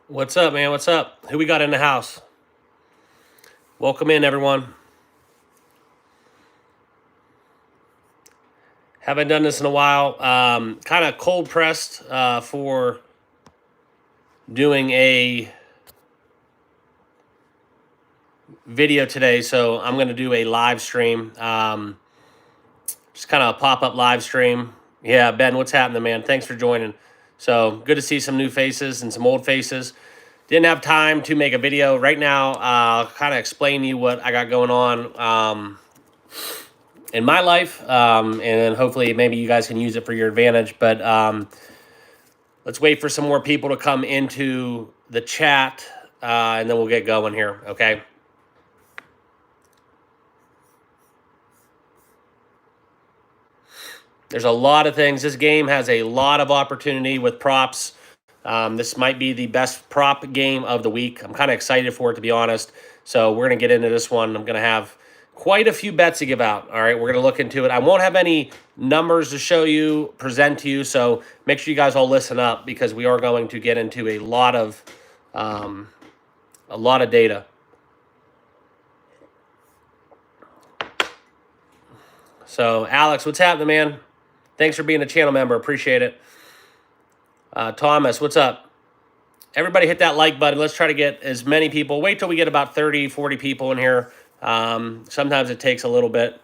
What's up, man? What's up? Who we got in the house? Welcome in, everyone. Haven't done this in a while. Kind of cold pressed for doing a video today, so I'm going to do a live stream. Just kind of a pop up live stream. Yeah, Ben, what's happening, man? Thanks for joining. So good to see some new faces and some old faces. Didn't have time to make a video right now. I'll kind of explain to you what I got going on. In my life, and then hopefully maybe you guys can use it for your advantage. But let's wait for some more people to come into the chat, and then we'll get going here, okay? There's a lot of things. This game has a lot of opportunity with props. This might be the best prop game of the week. I'm kind of excited for it, to be honest. So we're going to get into this one. I'm going to have quite a few bets to give out. All right, we're going to look into it. I won't have any numbers to show you, present to you. So make sure you guys all listen up because we are going to get into a lot of data. So Alex, what's happening, man? Thanks for being a channel member. Appreciate it. Thomas, what's up? Everybody hit that like button. Let's try to get as many people. Wait till we get about 30, 40 people in here. Sometimes it takes a little bit,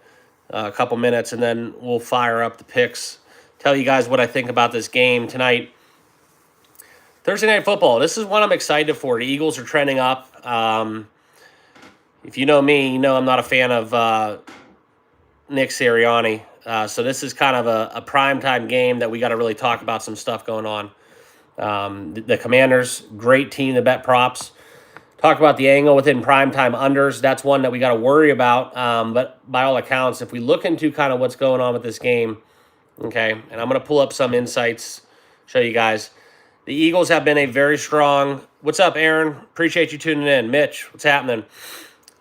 a couple minutes, and then we'll fire up the picks. Tell you guys what I think about this game tonight. Thursday Night Football. This is one I'm excited for. The Eagles are trending up. If you know me, you know I'm not a fan of Nick Sirianni. So this is kind of a primetime game that we got to really talk about some stuff going on. The Commanders, great team to bet props. Talk about the angle within primetime unders. That's one that we got to worry about. But by all accounts, if we look into kind of what's going on with this game, okay, and I'm going to pull up some insights, show you guys. The Eagles have been a very strong. What's up, Aaron? Appreciate you tuning in. Mitch, what's happening?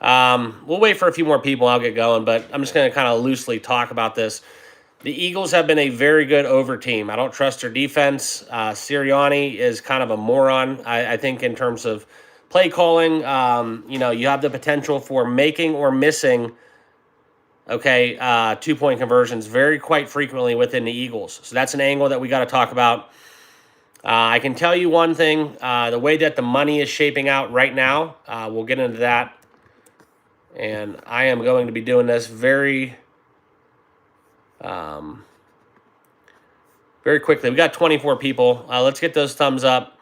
We'll wait for a few more people. I'll get going, but I'm just going to kind of loosely talk about this. The Eagles have been a very good over team. I don't trust their defense. Sirianni is kind of a moron, I think, in terms of play calling. You have the potential for making or missing, 2-point conversions very quite frequently within the Eagles. So that's an angle that we got to talk about. I can tell you one thing. The way that the money is shaping out right now, we'll get into that. And I am going to be doing this very quickly. We got 24 people. Let's get those thumbs up.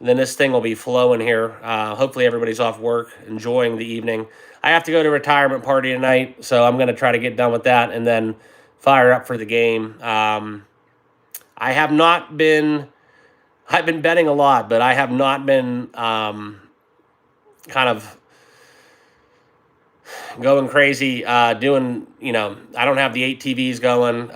And then this thing will be flowing here. Hopefully everybody's off work, enjoying the evening. I have to go to a retirement party tonight, so I'm going to try to get done with that and then fire up for the game. I've been betting a lot, but I have not been kind of going crazy, I don't have the 8 TVs going.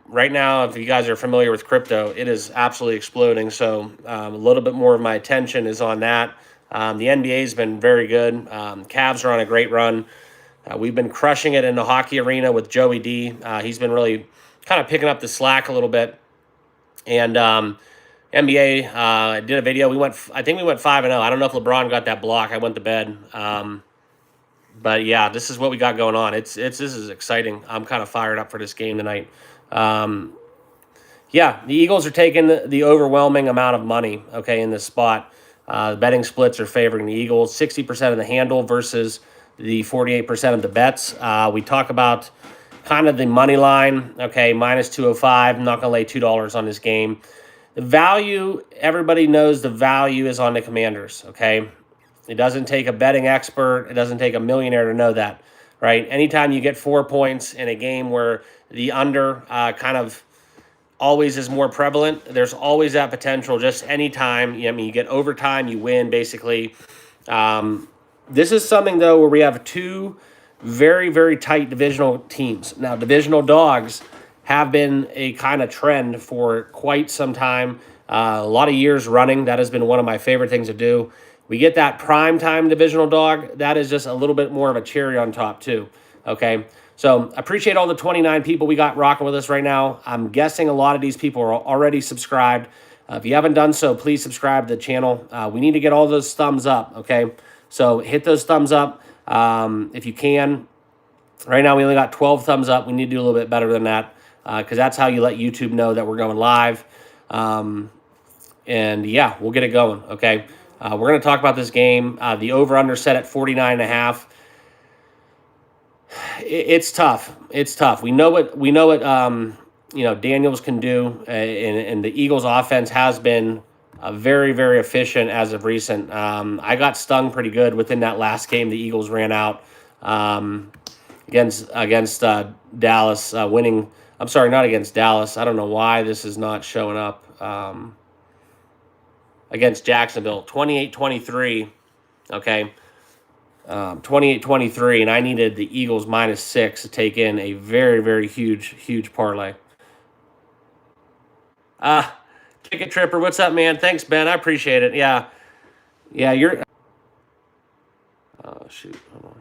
Right now, if you guys are familiar with crypto, it is absolutely exploding. So a little bit more of my attention is on that. The NBA has been very good. Cavs are on a great run. We've been crushing it in the hockey arena with Joey D. He's been really kind of picking up the slack a little bit. And NBA, I did a video. I think we went 5-0. I don't know if LeBron got that block. I went to bed. But yeah, this is what we got going on. This is exciting. I'm kind of fired up for this game tonight. The Eagles are taking the overwhelming amount of money, in this spot. The betting splits are favoring the Eagles, 60% of the handle versus the 48% of the bets. We talk about kind of the money line, minus 205. I'm not going to lay $2 on this game. The value, everybody knows the value is on the Commanders, It doesn't take a betting expert. It doesn't take a millionaire to know that, right? Anytime you get 4 points in a game where the under kind of always is more prevalent, there's always that potential. Just anytime, you get overtime, you win, basically. This is something, though, where we have two very, very tight divisional teams. Now, divisional dogs have been a kind of trend for quite some time. A lot of years running. That has been one of my favorite things to do. We get that primetime divisional dog. That is just a little bit more of a cherry on top, too. So appreciate all the 29 people we got rocking with us right now. I'm guessing a lot of these people are already subscribed. If you haven't done so, please subscribe to the channel. We need to get all those thumbs up, okay? So hit those thumbs up if you can. Right now, we only got 12 thumbs up. We need to do a little bit better than that because that's how you let YouTube know that we're going live. And yeah, we'll get it going, okay? We're going to talk about this game. The over-under set at 49.5. It's tough. It's tough. We know what Daniels can do, and the Eagles' offense has been very, very efficient as of recent. I got stung pretty good within that last game. The Eagles ran out against Dallas, winning. I'm sorry, not against Dallas. I don't know why this is not showing up. Against Jacksonville, 28-23. Okay. 28-23, and I needed the Eagles -6 to take in a very, very huge parlay. Ticket Tripper, what's up, man? Thanks, Ben. I appreciate it. Yeah, you're. Oh shoot, hold on.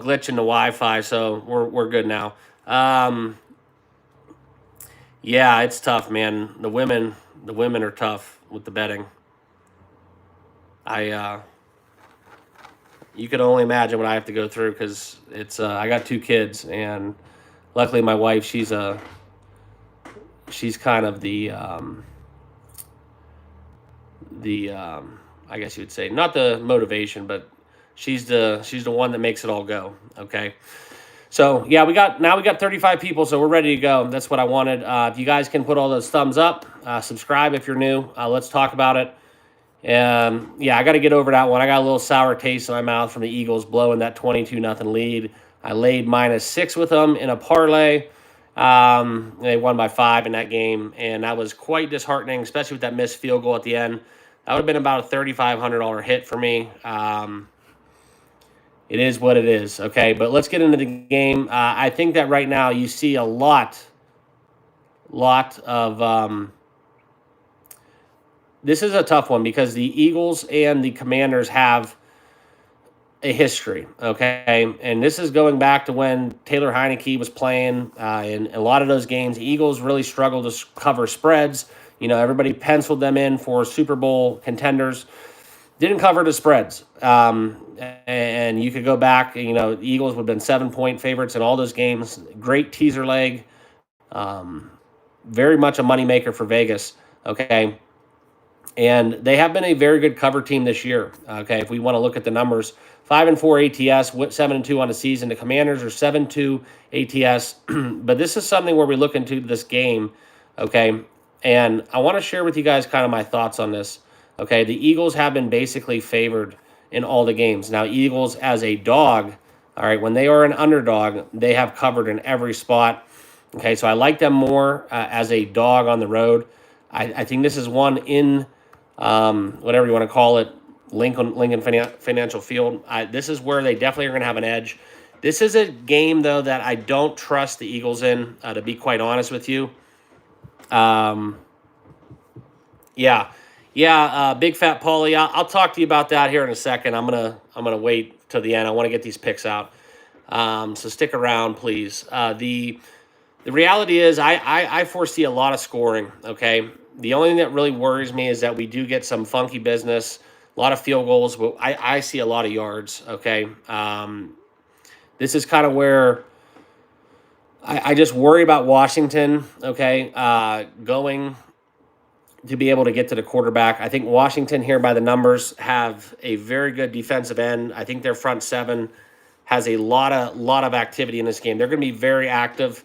Glitching the Wi-Fi, so we're good now. Yeah, it's tough, man. The women are tough with the betting. You can only imagine what I have to go through because it's I got 2 kids, and luckily my wife, she's kind of the I guess you would say not the motivation, but she's the one that makes it all go. Okay. So yeah, we got 35 people, so we're ready to go. That's what I wanted. If you guys can put all those thumbs up, subscribe if you're new. Let's talk about it. Yeah, I got to get over that one. I got a little sour taste in my mouth from the Eagles blowing that 22-0 lead. I laid -6 with them in a parlay. They won by 5 in that game, and that was quite disheartening, especially with that missed field goal at the end. That would have been about a $3,500 hit for me. It is what it is, okay? But let's get into the game. I think that right now you see a lot of this is a tough one because the Eagles and the Commanders have a history, okay? And this is going back to when Taylor Heineke was playing. In a lot of those games, the Eagles really struggled to cover spreads. Everybody penciled them in for Super Bowl contenders. Didn't cover the spreads. And you could go back, the Eagles would have been 7-point favorites in all those games. Great teaser leg. Very much a moneymaker for Vegas, okay? And they have been a very good cover team this year, okay? If we want to look at the numbers, 5-4 ATS, 7-2 on the season. The Commanders are 7-2 ATS. But this is something where we look into this game, okay? And I want to share with you guys kind of my thoughts on this, okay? The Eagles have been basically favored in all the games. Now, Eagles as a dog, all right, when they are an underdog, they have covered in every spot, okay? So I like them more as a dog on the road. I think this is one in whatever you want to call it, Lincoln Financial Field. This is where they definitely are going to have an edge. This is a game, though, that I don't trust the Eagles in, to be quite honest with you. Big Fat Paulie. I'll talk to you about that here in a second. I'm gonna wait till the end. I want to get these picks out. So stick around, please. The reality is I foresee a lot of scoring. Okay. The only thing that really worries me is that we do get some funky business, a lot of field goals, but I see a lot of yards, okay? This is kind of where I just worry about Washington, okay, going to be able to get to the quarterback. I think Washington here by the numbers have a very good defensive end. I think their front seven has a lot of activity in this game. They're going to be very active.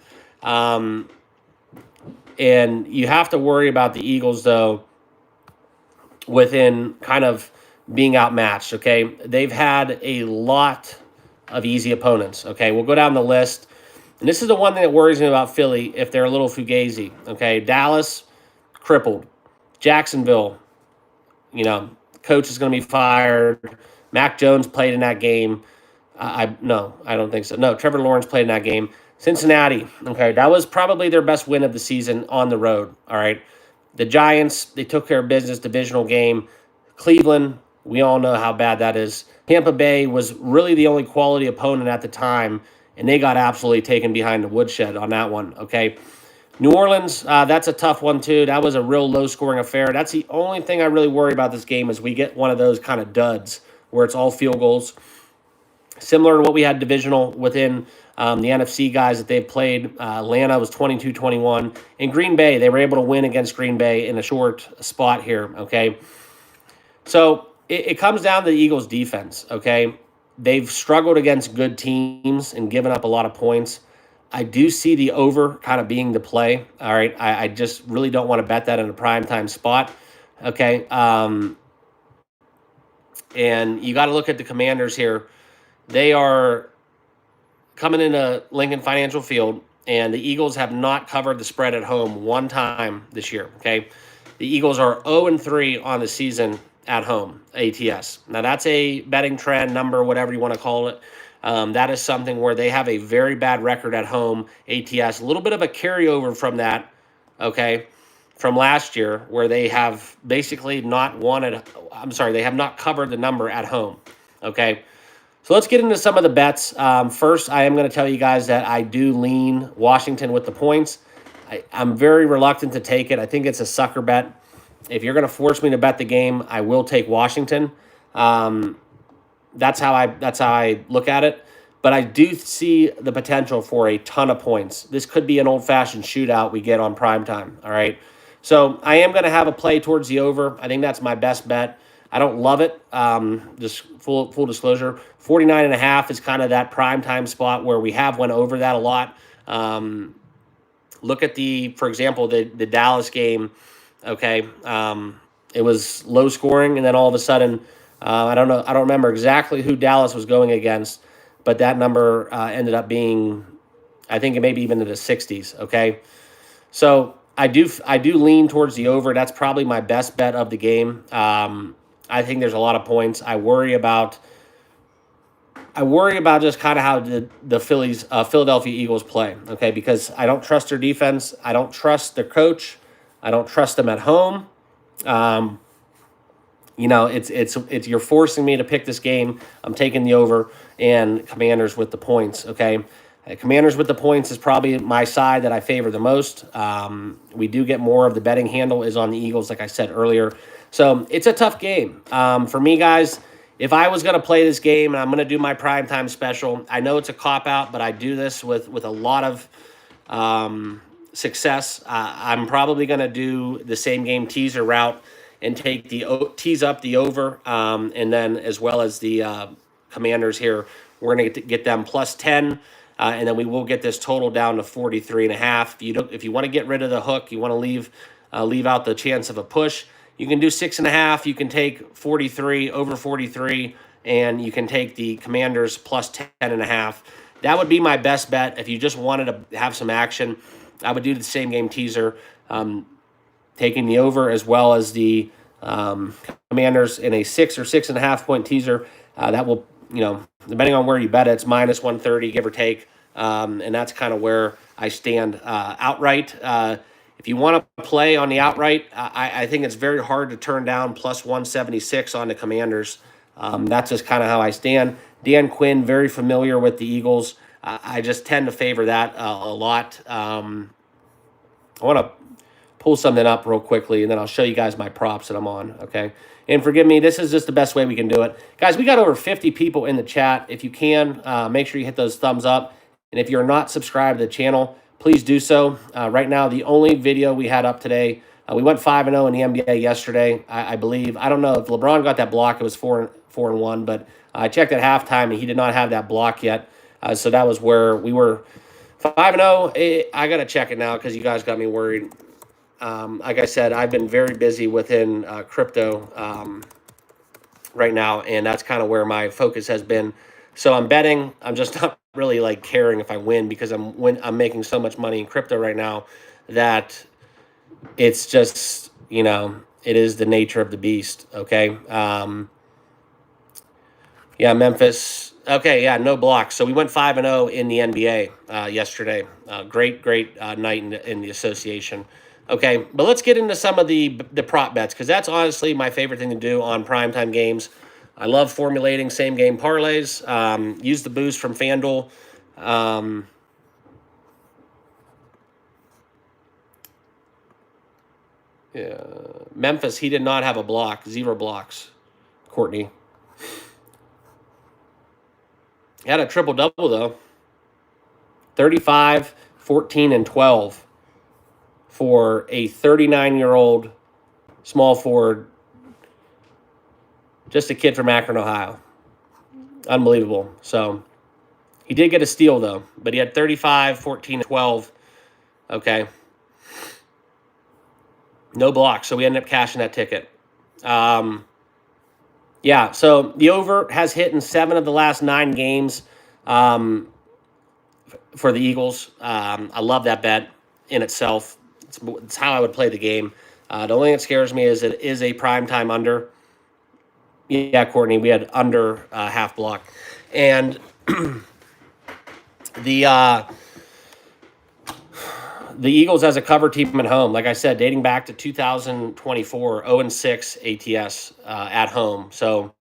And you have to worry about the Eagles, though, within kind of being outmatched, okay? They've had a lot of easy opponents, okay? We'll go down the list. And this is the one thing that worries me about Philly if they're a little fugazi, okay? Dallas, crippled. Jacksonville, coach is going to be fired. Mac Jones played in that game. No, I don't think so. No, Trevor Lawrence played in that game. Cincinnati, okay, that was probably their best win of the season on the road, all right? The Giants, they took care of business, divisional game. Cleveland, we all know how bad that is. Tampa Bay was really the only quality opponent at the time, and they got absolutely taken behind the woodshed on that one, okay? New Orleans, that's a tough one too. That was a real low-scoring affair. That's the only thing I really worry about this game is we get one of those kind of duds where it's all field goals, similar to what we had divisional within the NFC guys that they've played. Atlanta was 22-21. In Green Bay, they were able to win against Green Bay in a short spot here, okay? So it comes down to the Eagles' defense, okay? They've struggled against good teams and given up a lot of points. I do see the over kind of being the play. All right. I just really don't want to bet that in a primetime spot. Okay. And you got to look at the Commanders here. They are coming into Lincoln Financial Field, and the Eagles have not covered the spread at home one time this year. Okay. The Eagles are 0-3 on the season at home, ATS. Now, that's a betting trend number, whatever you want to call it. That is something where they have a very bad record at home, ATS. A little bit of a carryover from that, okay, from last year, where they have basically not wanted, they have not covered the number at home, okay? So let's get into some of the bets. First, I am going to tell you guys that I do lean Washington with the points. I'm very reluctant to take it. I think it's a sucker bet. If you're going to force me to bet the game, I will take Washington. That's how I look at it. But I do see the potential for a ton of points. This could be an old-fashioned shootout we get on primetime, all right? So I am going to have a play towards the over. I think that's my best bet. I don't love it. Just full disclosure, 49.5 is kind of that primetime spot where we have went over that a lot. Look at for example, the Dallas game. Okay, it was low scoring, and then all of a sudden, I don't remember exactly who Dallas was going against, but that number ended up being, I think, it maybe even in the 60s. Okay, so I do lean towards the over. That's probably my best bet of the game. I think there's a lot of points. I worry about just kind of how the Philadelphia Eagles play. Okay, because I don't trust their defense. I don't trust their coach. I don't trust them at home. It's you're forcing me to pick this game. I'm taking the over and Commanders with the points. Okay, Commanders with the points is probably my side that I favor the most. We do get more of the betting handle is on the Eagles, like I said earlier. So it's a tough game for me, guys. If I was going to play this game and I'm going to do my primetime special, I know it's a cop-out, but I do this with a lot of success. I'm probably going to do the same game teaser route and take tease up the over, and then as well as the Commanders here, we're going to get them plus 10, and then we will get this total down to 43.5. If you want to get rid of the hook, you want to leave out the chance of a push, you can do 6.5. You can take 43 over 43, and you can take the Commanders plus 10.5. That would be my best bet if you just wanted to have some action. I would do the same game teaser, taking the over as well as the Commanders in a 6 or 6.5 point teaser. That will, depending on where you bet it, it's minus 130, give or take. And that's kind of where I stand outright. If you want to play on the outright, I think it's very hard to turn down plus 176 on the Commanders. That's just kind of how I stand. Dan Quinn, very familiar with the Eagles. I just tend to favor that a lot. I want to pull something up real quickly, and then I'll show you guys my props that I'm on, okay? And forgive me, this is just the best way we can do it. Guys, we got over 50 people in the chat. If you can, make sure you hit those thumbs up. And if you're not subscribed to the channel, please do so. Right now, the only video we had up today, we went 5-0 in the NBA yesterday, I believe. I don't know if LeBron got that block. It was 4-1, but I checked at halftime, and he did not have that block yet. So that was where we were 5-0. I got to check it now because you guys got me worried. Like I said, I've been very busy within crypto right now, and that's kind of where my focus has been. So I'm betting. I'm just not really caring if I win because I'm making so much money in crypto right now that it's just, it is the nature of the beast. Okay. Yeah, Memphis. Okay, yeah, no blocks. So we went 5-0 in the NBA yesterday. Great night in the association. Okay, but let's get into some of the prop bets because that's honestly my favorite thing to do on primetime games. I love formulating same-game parlays. Use the boost from FanDuel. Memphis, he did not have a block. 0 blocks, Courtney. He had a triple-double, though. 35, 14, and 12 for a 39-year-old small forward, just a kid from Akron, Ohio. Unbelievable. So he did get a steal, though, but he had 35, 14, and 12. Okay. No blocks, so we ended up cashing that ticket. Yeah, so the over has hit in 7 of the last 9 games for the Eagles. I love that bet in itself. It's how I would play the game. The only thing that scares me is it is a primetime under. Yeah, Courtney, we had under half block. And the Eagles as a cover team at home, like I said, dating back to 2024, 0-6 ATS at home. So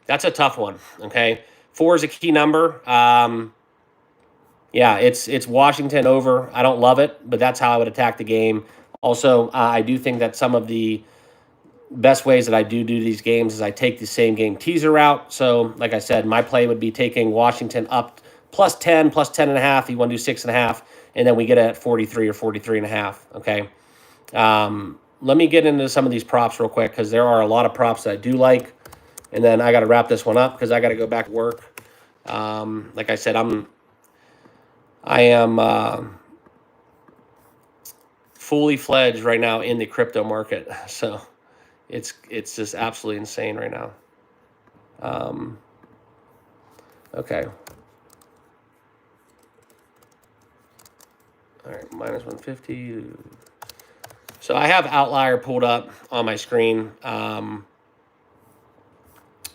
that's a tough one, okay? 4 is a key number. Yeah, it's Washington over. I don't love it, but that's how I would attack the game. Also, I do think that some of the best ways that I do these games is I take the same game teaser route. So, like I said, my play would be taking Washington up plus 10, plus 10.5. You want to do 6.5, and then we get it at 43 or 43.5. Okay. Let me get into some of these props real quick because there are a lot of props that I do like, and then I got to wrap this one up because I got to go back to work. Like I said, I am fully fledged right now in the crypto market, so it's just absolutely insane right now. Okay. All right, minus 150. So I have Outlier pulled up on my screen, and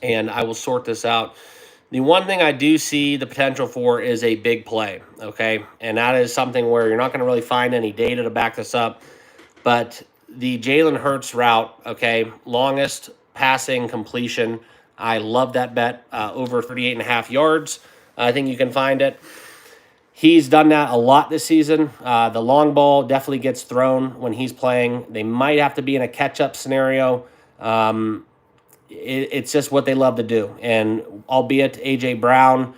I will sort this out. The one thing I do see the potential for is a big play, okay? And that is something where you're not going to really find any data to back this up. But the Jalen Hurts route, okay, longest passing completion. I love that bet, over 38.5 yards. I think you can find it. He's done that a lot this season. The long ball definitely gets thrown when he's playing. They might have to be in a catch-up scenario. It's just what they love to do. And albeit A.J. Brown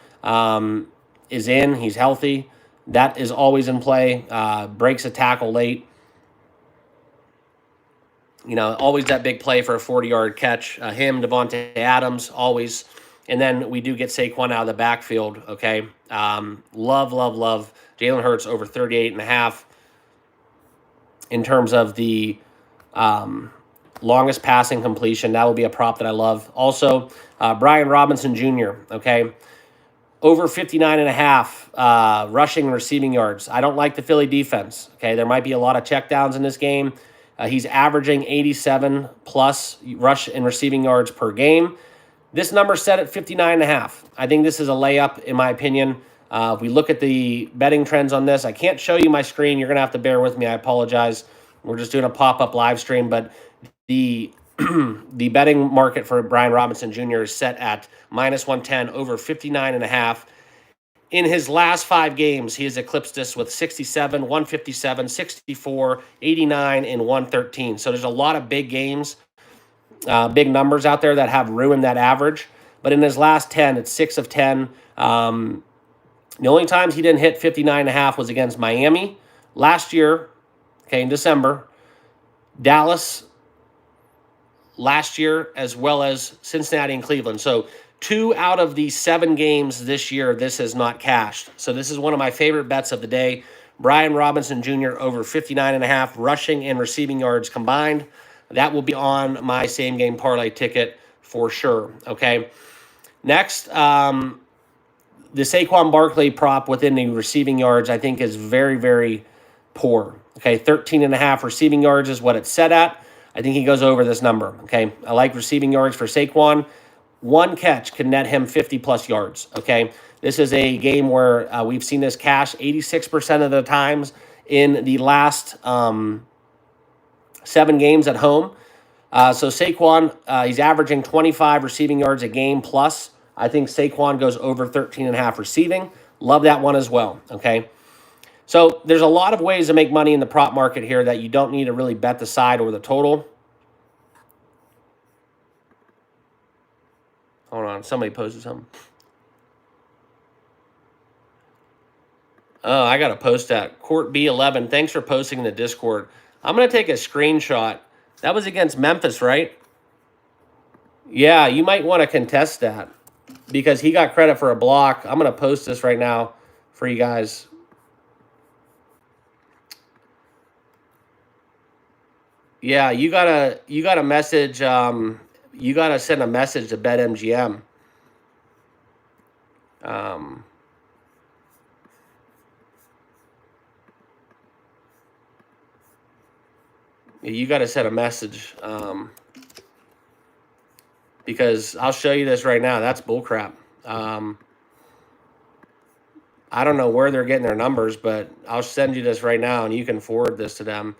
is in, he's healthy. That is always in play. Breaks a tackle late. You know, always that big play for a 40-yard catch. Him, Devontae Adams, always. And then we do get Saquon out of the backfield, okay? Love Jalen Hurts over 38.5 in terms of the longest passing completion. That will be a prop that I love. Also, Brian Robinson Jr., okay? Over 59.5 rushing and receiving yards. I don't like the Philly defense, okay? There might be a lot of checkdowns in this game. He's averaging 87 plus rush and receiving yards per game. This number's set at 59.5. I think this is a layup, in my opinion. If we look at the betting trends on this, I can't show you my screen. You're going to have to bear with me. I apologize. We're just doing a pop-up live stream, but the betting market for Brian Robinson Jr. is set at minus 110, over 59.5. In his last 5 games, he has eclipsed this with 67, 157, 64, 89, and 113. So there's a lot of big games, big numbers out there that have ruined that average. But in his last 10, it's 6 of 10. The only times he didn't hit 59.5 was against Miami last year, okay, in December, Dallas last year, as well as Cincinnati and Cleveland. So 2 out of the 7 games this year, this has not cashed. So this is one of my favorite bets of the day. Brian Robinson Jr. over 59.5 rushing and receiving yards combined. That will be on my same game parlay ticket for sure. Okay. Next, the Saquon Barkley prop within the receiving yards, I think, is very, very poor. Okay. 13.5 receiving yards is what it's set at. I think he goes over this number. Okay. I like receiving yards for Saquon. 1 catch can net him 50-plus yards, okay? This is a game where we've seen this cash 86% of the times in the last 7 games at home. So Saquon, he's averaging 25 receiving yards a game plus. I think Saquon goes over 13.5 receiving. Love that one as well, okay? So there's a lot of ways to make money in the prop market here that you don't need to really bet the side or the total. Hold on, somebody posted something. Oh, I got to post that. Court B11, thanks for posting in the Discord. I'm going to take a screenshot. That was against Memphis, right? Yeah, you might want to contest that because he got credit for a block. I'm going to post this right now for you guys. Yeah, you gotta message. You gotta send a message to BetMGM. Um, you gotta send a message. Because I'll show you this right now. That's bullcrap. I don't know where they're getting their numbers, but I'll send you this right now, and you can forward this to them.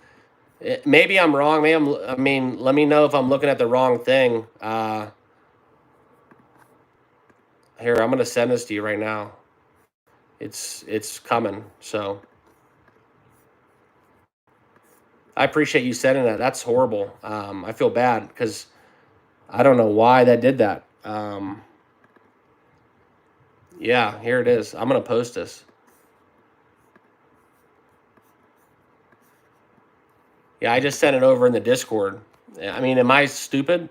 Maybe I'm wrong. I mean, let me know if I'm looking at the wrong thing. Here, I'm gonna send this to you right now. It's coming. So I appreciate you sending that. That's horrible. I feel bad because I don't know why that did that. Yeah, here it is. I'm gonna post this. Yeah, I just sent it over in the Discord. I mean, am I stupid?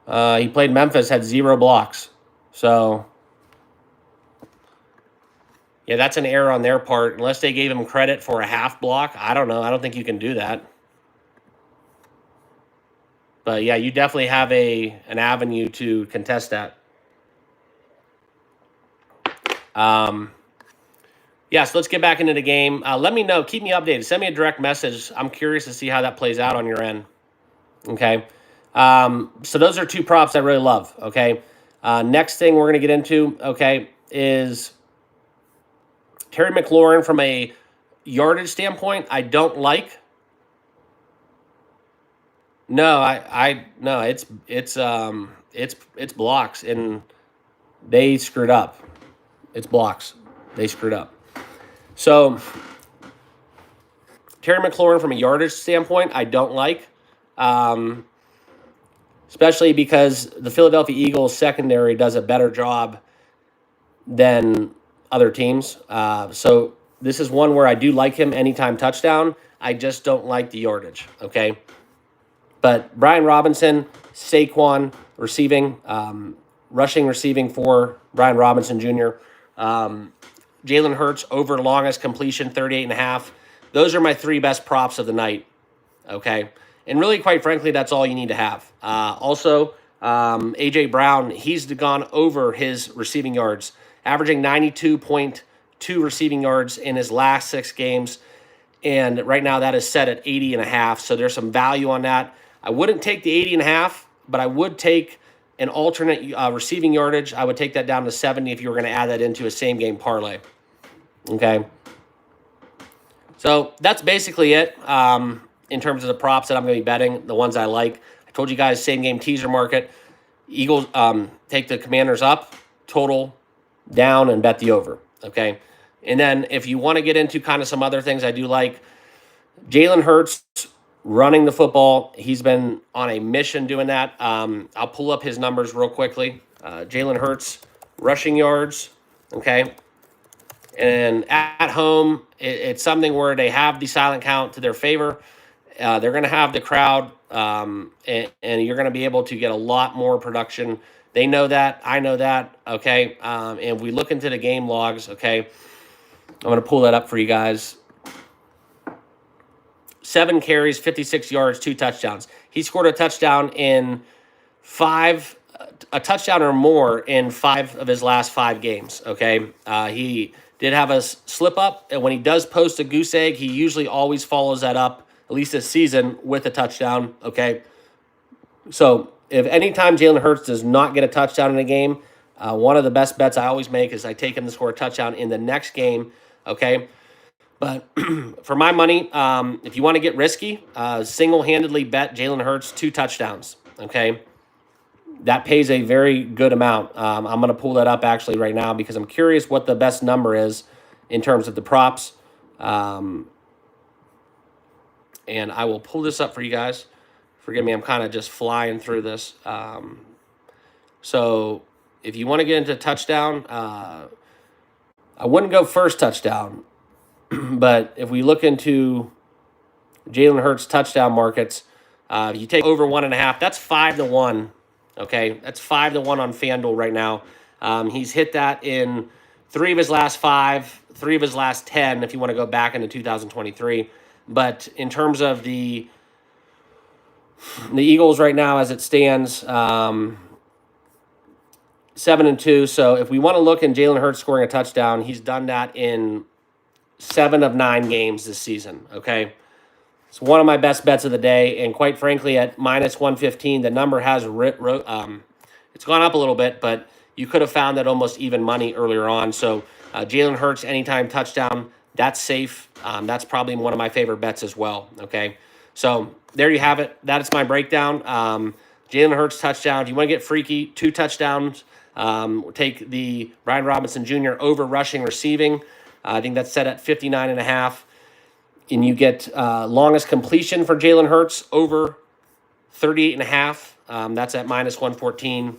He played Memphis, had 0 blocks. So, yeah, that's an error on their part. Unless they gave him credit for a half block. I don't know. I don't think you can do that. But, yeah, you definitely have an avenue to contest that. Yeah, so let's get back into the game. Let me know. Keep me updated. Send me a direct message. I'm curious to see how that plays out on your end. Okay. So those are 2 props I really love. Okay. Next thing we're going to get into, okay, is Terry McLaurin from a yardage standpoint. I don't like. No, no, it's blocks, and they screwed up. It's blocks. They screwed up. So Terry McLaurin from a yardage standpoint, I don't like. Especially because the Philadelphia Eagles secondary does a better job than other teams. So this is one where I do like him anytime touchdown. I just don't like the yardage, okay? But Brian Robinson, Saquon receiving, rushing, receiving for Brian Robinson Jr., Jalen Hurts over longest completion, 38.5. Those are my 3 best props of the night, okay? And really, quite frankly, that's all you need to have. Also, A.J. Brown, he's gone over his receiving yards, averaging 92.2 receiving yards in his last 6 games. And right now that is set at 80.5. So there's some value on that. I wouldn't take the 80.5, but I would take an alternate receiving yardage. I would take that down to 70 if you were going to add that into a same-game parlay. Okay? So that's basically it in terms of the props that I'm going to be betting, the ones I like. I told you guys, same-game teaser market. Eagles take the Commanders up, total down, and bet the over. Okay? And then if you want to get into kind of some other things I do like, Jalen Hurts running the football. He's been on a mission doing that. I'll pull up his numbers real quickly. Jalen Hurts rushing yards, okay? And at home, it's something where they have the silent count to their favor. They're going to have the crowd, and you're going to be able to get a lot more production. They know that. I know that, okay? And if we look into the game logs, okay, I'm going to pull that up for you guys. 7 carries, 56 yards, 2 touchdowns. He scored a touchdown a touchdown or more in 5 of his last 5 games, okay? He did have a slip up, and when he does post a goose egg, he usually always follows that up, at least this season, with a touchdown, okay? So if anytime Jalen Hurts does not get a touchdown in a game, one of the best bets I always make is I take him to score a touchdown in the next game, okay? But for my money, if you want to get risky, single-handedly bet Jalen Hurts 2 touchdowns, okay? That pays a very good amount. I'm going to pull that up actually right now because I'm curious what the best number is in terms of the props. And I will pull this up for you guys. Forgive me, I'm kind of just flying through this. So if you want to get into touchdown, I wouldn't go first touchdown, but if we look into Jalen Hurts touchdown markets, you take over 1.5, that's 5-1. Okay, that's 5-1 on FanDuel right now. He's hit that in 3 of his last 5, 3 of his last 10, if you want to go back into 2023. But in terms of the Eagles right now, as it stands, 7-2. So if we want to look in Jalen Hurts scoring a touchdown, he's done that in 7 of 9 games this season. Okay, it's one of my best bets of the day, and quite frankly, at -115, the number has it's gone up a little bit, but you could have found that almost even money earlier on. So Jalen Hurts anytime touchdown, that's safe. That's probably one of my favorite bets as well. Okay, so there you have it. That is my breakdown. Jalen Hurts touchdown. If you want to get freaky, 2 touchdowns. Take the Brian Robinson Jr. over rushing receiving. I think that's set at 59.5. And you get longest completion for Jalen Hurts over 38.5. That's at -114.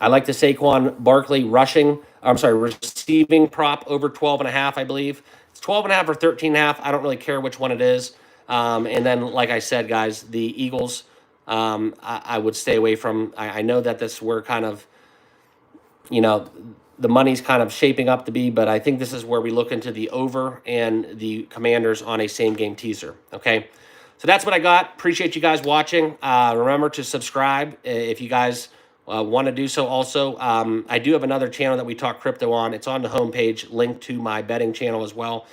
I like the Saquon Barkley receiving prop over 12.5, I believe. It's 12.5 or 13.5. I don't really care which one it is. And then, like I said, guys, the Eagles, I would stay away from. I know that we're kind of, the money's kind of shaping up to be, but I think this is where we look into the over and the Commanders on a same-game teaser, okay? So that's what I got. Appreciate you guys watching. Remember to subscribe if you guys want to do so also. I do have another channel that we talk crypto on. It's on the homepage, linked to my betting channel as well.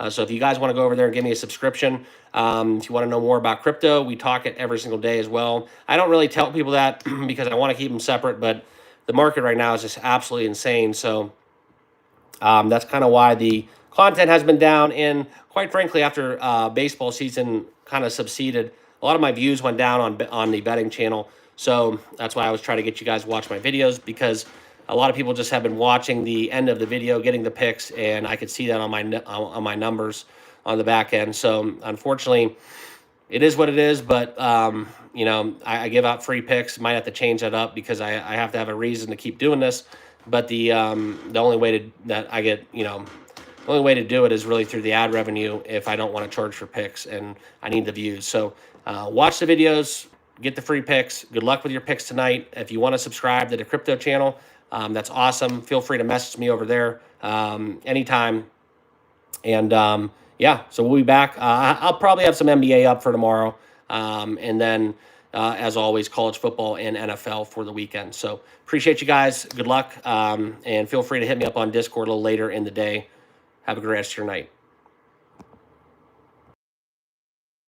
So if you guys want to go over there and give me a subscription, if you want to know more about crypto, we talk it every single day as well. I don't really tell people that because I want to keep them separate, but the market right now is just absolutely insane. So that's kind of why the content has been down. And quite frankly, after baseball season kind of subsided, a lot of my views went down on the betting channel. So that's why I was trying to get you guys to watch my videos, because a lot of people just have been watching the end of the video, getting the picks, and I could see that on my numbers on the back end. So unfortunately, it is what it is, but I give out free picks. Might have to change that up because I have to have a reason to keep doing this. But the only way the only way to do it is really through the ad revenue if I don't want to charge for picks and I need the views. So watch the videos, get the free picks. Good luck with your picks tonight. If you want to subscribe to the crypto channel, that's awesome. Feel free to message me over there anytime. And yeah, so we'll be back. I'll probably have some NBA up for tomorrow. And then, as always, college football and NFL for the weekend. So appreciate you guys. Good luck. And feel free to hit me up on Discord a little later in the day. Have a great rest of your night.